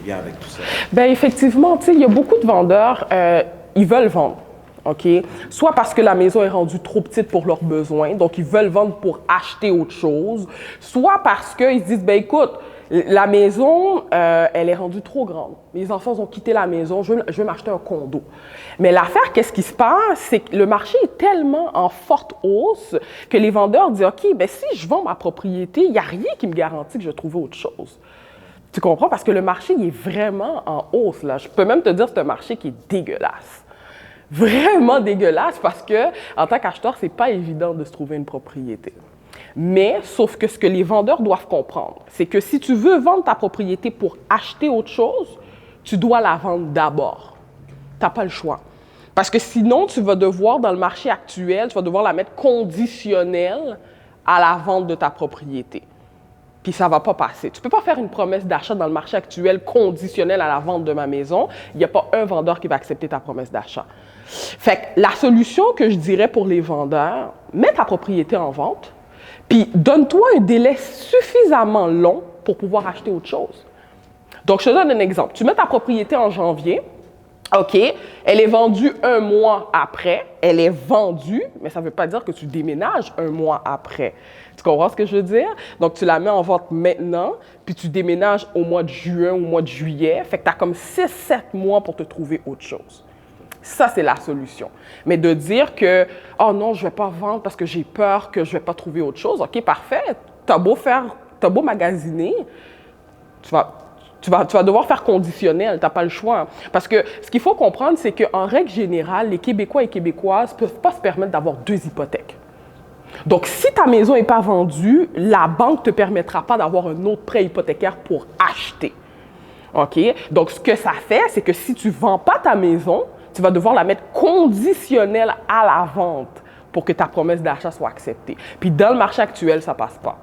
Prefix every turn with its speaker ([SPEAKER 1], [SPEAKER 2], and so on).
[SPEAKER 1] vient avec tout ça?
[SPEAKER 2] Bien, effectivement, tu sais, il y a beaucoup de vendeurs, ils veulent vendre. OK? Soit parce que la maison est rendue trop petite pour leurs besoins, donc ils veulent vendre pour acheter autre chose, soit parce qu'ils se disent, ben écoute, la maison, elle est rendue trop grande. Les enfants ont quitté la maison, je veux m'acheter un condo. Mais l'affaire, qu'est-ce qui se passe? C'est que le marché est tellement en forte hausse que les vendeurs disent, OK, ben si je vends ma propriété, il n'y a rien qui me garantit que je vais trouver autre chose. Tu comprends? Parce que le marché, il est vraiment en hausse, là. Je peux même te dire que c'est un marché qui est dégueulasse. Vraiment dégueulasse parce que, en tant qu'acheteur, c'est pas évident de se trouver une propriété. Mais, sauf que ce que les vendeurs doivent comprendre, c'est que si tu veux vendre ta propriété pour acheter autre chose, tu dois la vendre d'abord. Tu n'as pas le choix. Parce que sinon, tu vas devoir, dans le marché actuel, tu vas devoir la mettre conditionnelle à la vente de ta propriété. Puis ça ne va pas passer. Tu ne peux pas faire une promesse d'achat dans le marché actuel conditionnelle à la vente de ma maison. Il n'y a pas un vendeur qui va accepter ta promesse d'achat. Fait que la solution que je dirais pour les vendeurs, mets ta propriété en vente, puis donne-toi un délai suffisamment long pour pouvoir acheter autre chose. Donc, je te donne un exemple. Tu mets ta propriété en janvier, OK, elle est vendue un mois après, elle est vendue, mais ça ne veut pas dire que tu déménages un mois après. Tu comprends ce que je veux dire? Donc, tu la mets en vente maintenant, puis tu déménages au mois de juin ou au mois de juillet. Fait que tu as comme 6-7 mois pour te trouver autre chose. Ça, c'est la solution. Mais de dire que, oh non, je ne vais pas vendre parce que j'ai peur que je ne vais pas trouver autre chose, OK, parfait. Tu as beau magasiner, tu vas devoir faire conditionnel, tu n'as pas le choix. Parce que ce qu'il faut comprendre, c'est qu'en règle générale, les Québécois et Québécoises ne peuvent pas se permettre d'avoir 2 hypothèques. Donc, si ta maison n'est pas vendue, la banque ne te permettra pas d'avoir un autre prêt hypothécaire pour acheter. OK? Donc, ce que ça fait, c'est que si tu ne vends pas ta maison, tu vas devoir la mettre conditionnelle à la vente pour que ta promesse d'achat soit acceptée. Puis, dans le marché actuel, ça ne passe pas.